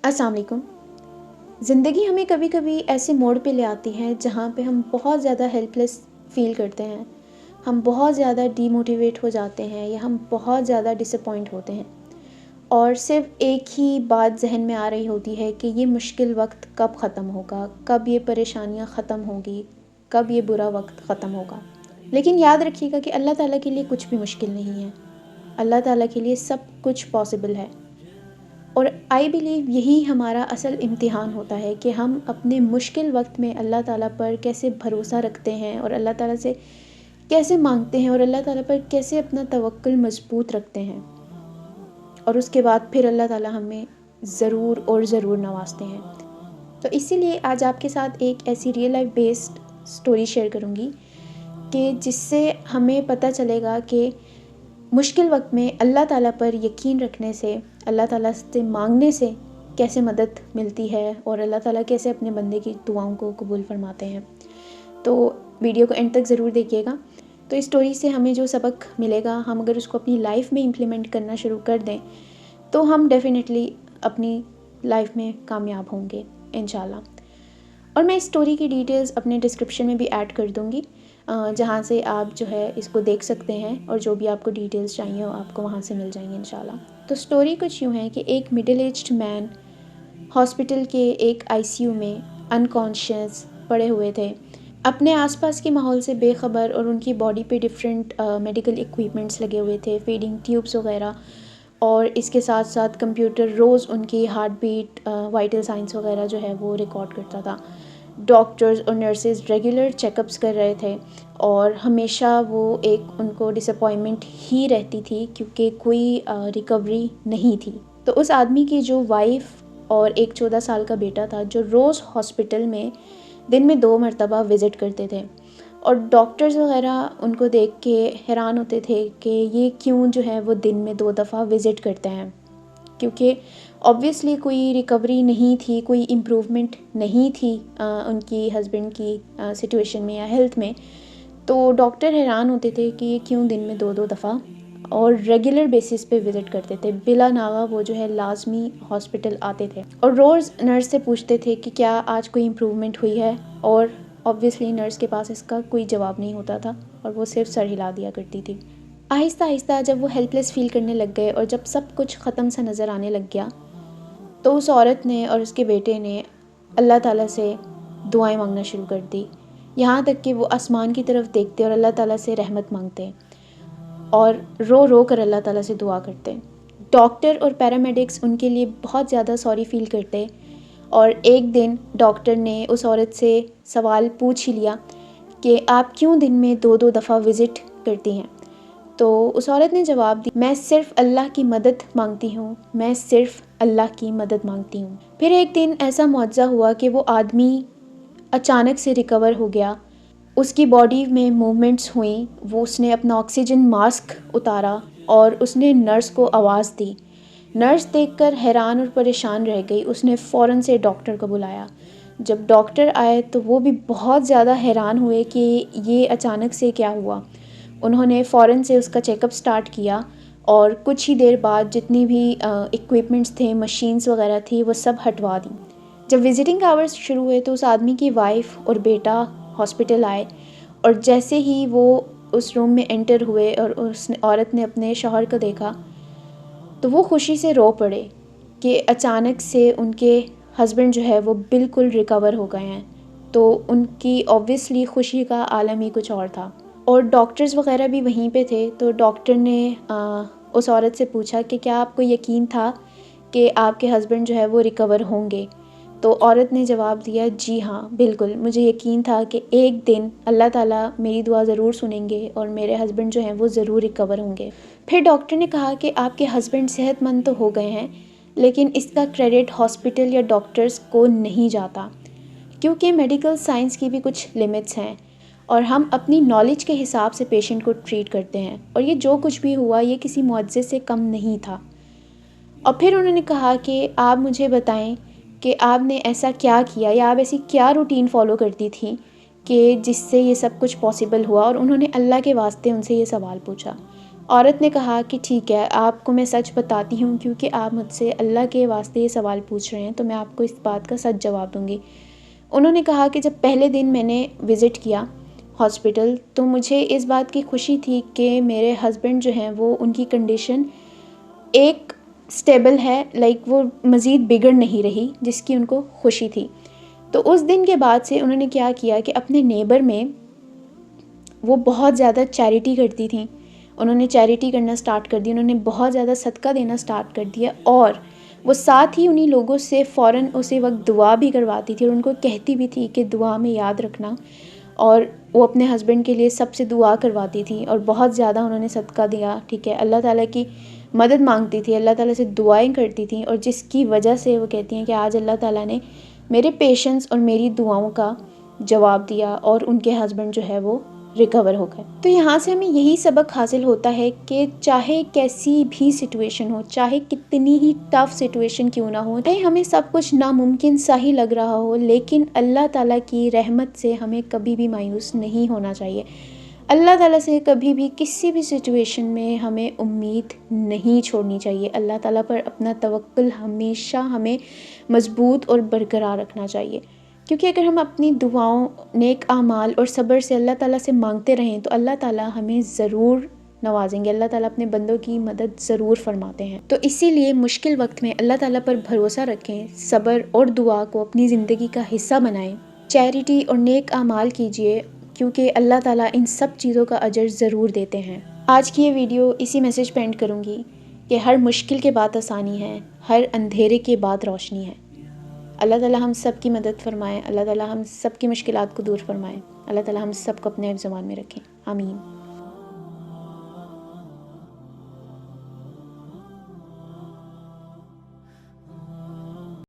السلام علیکم۔ زندگی ہمیں کبھی کبھی ایسے موڑ پہ لے آتی ہے جہاں پہ ہم بہت زیادہ ہیلپ لیس فیل کرتے ہیں، ہم بہت زیادہ ڈی موٹیویٹ ہو جاتے ہیں یا ہم بہت زیادہ ڈس اپوائنٹ ہوتے ہیں، اور صرف ایک ہی بات ذہن میں آ رہی ہوتی ہے کہ یہ مشکل وقت کب ختم ہوگا، کب یہ پریشانیاں ختم ہوگی، کب یہ برا وقت ختم ہوگا۔ لیکن یاد رکھیے گا کہ اللہ تعالیٰ کے لیے کچھ بھی مشکل نہیں ہے، اللہ تعالیٰ کے لیے سب کچھ پاسبل ہے۔ اور آئی بلیو یہی ہمارا اصل امتحان ہوتا ہے کہ ہم اپنے مشکل وقت میں اللہ تعالیٰ پر کیسے بھروسہ رکھتے ہیں اور اللہ تعالیٰ سے کیسے مانگتے ہیں اور اللہ تعالیٰ پر کیسے اپنا توکل مضبوط رکھتے ہیں، اور اس کے بعد پھر اللہ تعالیٰ ہمیں ضرور اور ضرور نوازتے ہیں۔ تو اسی لیے آج آپ کے ساتھ ایک ایسی real life based story share کروں گی کہ جس سے ہمیں پتہ چلے گا کہ مشکل وقت میں اللہ تعالیٰ پر یقین رکھنے سے، اللہ تعالیٰ سے مانگنے سے کیسے مدد ملتی ہے اور اللہ تعالیٰ کیسے اپنے بندے کی دعاؤں کو قبول فرماتے ہیں۔ تو ویڈیو کو اینڈ تک ضرور دیکھیے گا۔ تو اس سٹوری سے ہمیں جو سبق ملے گا، ہم اگر اس کو اپنی لائف میں امپلیمنٹ کرنا شروع کر دیں تو ہم ڈیفینیٹلی اپنی لائف میں کامیاب ہوں گے انشاءاللہ۔ اور میں اس سٹوری کی ڈیٹیلز اپنے ڈسکرپشن میں بھی ایڈ کر دوں گی، جہاں سے آپ جو ہے اس کو دیکھ سکتے ہیں، اور جو بھی آپ کو ڈیٹیلز چاہیے ہو آپ کو وہاں سے مل جائیں گے انشاءاللہ۔ تو سٹوری کچھ یوں ہے کہ ایک مڈل ایجڈ مین ہاسپٹل کے ایک آئی سی یو میں انکانشیس پڑے ہوئے تھے، اپنے آس پاس کے ماحول سے بے خبر، اور ان کی باڈی پہ ڈفرینٹ میڈیکل اکوپمنٹس لگے ہوئے تھے، فیڈنگ ٹیوبس وغیرہ، اور اس کے ساتھ ساتھ کمپیوٹر روز ان کی ہارٹ بیٹ، وائٹل سائنس وغیرہ جو ہے وہ ریکارڈ کرتا تھا۔ ڈاکٹرز اور نرسز ریگولر چیک اپس کر رہے تھے، اور ہمیشہ وہ ایک ان کو ڈس اپوائنٹمنٹ ہی رہتی تھی کیونکہ کوئی ریکوری نہیں تھی۔ تو اس آدمی کی جو وائف اور ایک 14 سال کا بیٹا تھا، جو روز ہاسپٹل میں دن میں 2 مرتبہ وزٹ کرتے تھے، اور ڈاکٹرز وغیرہ ان کو دیکھ کے حیران ہوتے تھے کہ یہ کیوں جو ہے وہ دن میں 2 دفعہ وزٹ کرتے ہیں، کیونکہ آبویسلی کوئی ریکوری نہیں تھی، کوئی امپروومنٹ نہیں تھی ان کی ہسبینڈ کی سچویشن میں یا ہیلتھ میں۔ تو ڈاکٹر حیران ہوتے تھے کہ یہ کیوں دن میں 2 دفعہ اور ریگولر بیسس پہ وزٹ کرتے تھے، بلا ناغہ وہ جو ہے لازمی ہاسپٹل آتے تھے، اور روز نرس سے پوچھتے تھے کہ کیا آج کوئی امپروومنٹ ہوئی ہے، اور آبویسلی نرس کے پاس اس کا کوئی جواب نہیں ہوتا تھا، اور وہ صرف سر ہلا دیا کرتی تھی۔ آہستہ آہستہ جب وہ ہیلپ لیس فیل کرنے لگ گئے اور جب سب کچھ ختم سا نظر آنے لگ گیا، تو اس عورت نے اور اس کے بیٹے نے اللہ تعالیٰ سے دعائیں مانگنا شروع کر دی، یہاں تک کہ وہ آسمان کی طرف دیکھتے اور اللہ تعالیٰ سے رحمت مانگتے، اور رو رو کر اللہ تعالیٰ سے دعا کرتے۔ ڈاکٹر اور پیرامیڈکس ان کے لیے بہت زیادہ سوری فیل کرتے، اور ایک دن ڈاکٹر نے اس عورت سے سوال پوچھ ہی لیا کہ آپ کیوں دن میں 2 دفعہ وزٹ کرتی ہیں؟ تو اس عورت نے جواب دی، میں صرف اللہ کی مدد مانگتی ہوں، میں صرف اللہ کی مدد مانگتی ہوں۔ پھر ایک دن ایسا معجزہ ہوا کہ وہ آدمی اچانک سے ریکور ہو گیا، اس کی باڈی میں موومنٹس ہوئیں، اس نے اپنا آکسیجن ماسک اتارا اور اس نے نرس کو آواز دی۔ نرس دیکھ کر حیران اور پریشان رہ گئی، اس نے فوراً سے ڈاکٹر کو بلایا۔ جب ڈاکٹر آئے تو وہ بھی بہت زیادہ حیران ہوئے کہ یہ اچانک سے کیا ہوا۔ انہوں نے فوراً سے اس کا چیک اپ سٹارٹ کیا، اور کچھ ہی دیر بعد جتنی بھی اکوپمنٹس تھے، مشینز وغیرہ تھی، وہ سب ہٹوا دیں۔ جب وزٹنگ آورز شروع ہوئے تو اس آدمی کی وائف اور بیٹا ہاسپٹل آئے، اور جیسے ہی وہ اس روم میں انٹر ہوئے اور اس عورت نے اپنے شوہر کو دیکھا تو وہ خوشی سے رو پڑے کہ اچانک سے ان کے ہسبینڈ جو ہے وہ بالکل ریکور ہو گئے ہیں۔ تو ان کی آبویسلی خوشی کا عالم ہی کچھ اور تھا، اور ڈاکٹرز وغیرہ بھی وہیں پہ تھے۔ تو ڈاکٹر نے اس عورت سے پوچھا کہ کیا آپ کو یقین تھا کہ آپ کے ہسبینڈ جو ہے وہ ریکور ہوں گے؟ تو عورت نے جواب دیا، جی ہاں بالکل، مجھے یقین تھا کہ ایک دن اللہ تعالیٰ میری دعا ضرور سنیں گے اور میرے ہسبینڈ جو ہیں وہ ضرور ریکور ہوں گے۔ پھر ڈاکٹر نے کہا کہ آپ کے ہسبینڈ صحت مند تو ہو گئے ہیں، لیکن اس کا کریڈٹ ہاسپٹل یا ڈاکٹرز کو نہیں جاتا، کیونکہ میڈیکل سائنس کی بھی کچھ لمٹس ہیں، اور ہم اپنی نالج کے حساب سے پیشنٹ کو ٹریٹ کرتے ہیں، اور یہ جو کچھ بھی ہوا یہ کسی معجزے سے کم نہیں تھا۔ اور پھر انہوں نے کہا کہ آپ مجھے بتائیں کہ آپ نے ایسا کیا کیا، یا آپ ایسی کیا روٹین فالو کرتی تھیں کہ جس سے یہ سب کچھ پاسبل ہوا، اور انہوں نے اللہ کے واسطے ان سے یہ سوال پوچھا۔ عورت نے کہا کہ ٹھیک ہے، آپ کو میں سچ بتاتی ہوں، کیونکہ آپ مجھ سے اللہ کے واسطے یہ سوال پوچھ رہے ہیں تو میں آپ کو اس بات کا سچ جواب دوں گی۔ انہوں نے کہا کہ جب پہلے دن میں نے وزٹ کیا ہاسپٹل تو مجھے اس بات کی خوشی تھی کہ میرے ہسبینڈ جو ہیں وہ ان کی کنڈیشن ایک سٹیبل ہے، وہ مزید بگڑ نہیں رہی، جس کی ان کو خوشی تھی۔ تو اس دن کے بعد سے انہوں نے کیا کیا کہ اپنے نیبر میں وہ بہت زیادہ چیریٹی کرتی تھیں، انہوں نے چیریٹی کرنا سٹارٹ کر دی، انہوں نے بہت زیادہ صدقہ دینا سٹارٹ کر دیا، اور وہ ساتھ ہی انہی لوگوں سے فوراً اسی وقت دعا بھی کرواتی تھی، اور ان کو کہتی بھی تھی کہ دعا میں یاد رکھنا، اور وہ اپنے ہسبینڈ کے لیے سب سے دعا کرواتی تھی، اور بہت زیادہ انہوں نے صدقہ دیا، ٹھیک ہے، اللہ تعالیٰ کی مدد مانگتی تھی، اللہ تعالیٰ سے دعائیں کرتی تھیں، اور جس کی وجہ سے وہ کہتی ہیں کہ آج اللہ تعالیٰ نے میرے پیشنس اور میری دعاؤں کا جواب دیا، اور ان کے ہسبینڈ جو ہے وہ ریکور ہو گئے۔ تو یہاں سے ہمیں یہی سبق حاصل ہوتا ہے کہ چاہے کیسی بھی سچویشن ہو، چاہے کتنی ہی ٹف سچویشن کیوں نہ ہو، چاہے ہمیں سب کچھ ناممکن سا ہی لگ رہا ہو، لیکن اللہ تعالیٰ کی رحمت سے ہمیں کبھی بھی مایوس نہیں ہونا چاہیے۔ اللہ تعالیٰ سے کبھی بھی کسی بھی سچویشن میں ہمیں امید نہیں چھوڑنی چاہیے، اللہ تعالیٰ پر اپنا توکل ہمیشہ ہمیں مضبوط اور برقرار رکھنا چاہیے، کیونکہ اگر ہم اپنی دعاؤں، نیک اعمال اور صبر سے اللہ تعالیٰ سے مانگتے رہیں تو اللہ تعالیٰ ہمیں ضرور نوازیں گے، اللہ تعالیٰ اپنے بندوں کی مدد ضرور فرماتے ہیں۔ تو اسی لیے مشکل وقت میں اللہ تعالیٰ پر بھروسہ رکھیں، صبر اور دعا کو اپنی زندگی کا حصہ بنائیں، چیریٹی اور نیک اعمال کیجیے، کیونکہ اللہ تعالیٰ ان سب چیزوں کا اجر ضرور دیتے ہیں۔ آج کی یہ ویڈیو اسی میسج پہ اینڈ کروں گی کہ ہر مشکل کے بعد آسانی ہے، ہر اندھیرے کے بعد روشنی ہے۔ اللہ تعالیٰ ہم سب کی مدد فرمائے، اللہ تعالیٰ ہم سب کی مشکلات کو دور فرمائے، اللہ تعالیٰ ہم سب کو اپنے حفظ و امان میں رکھیں، آمین۔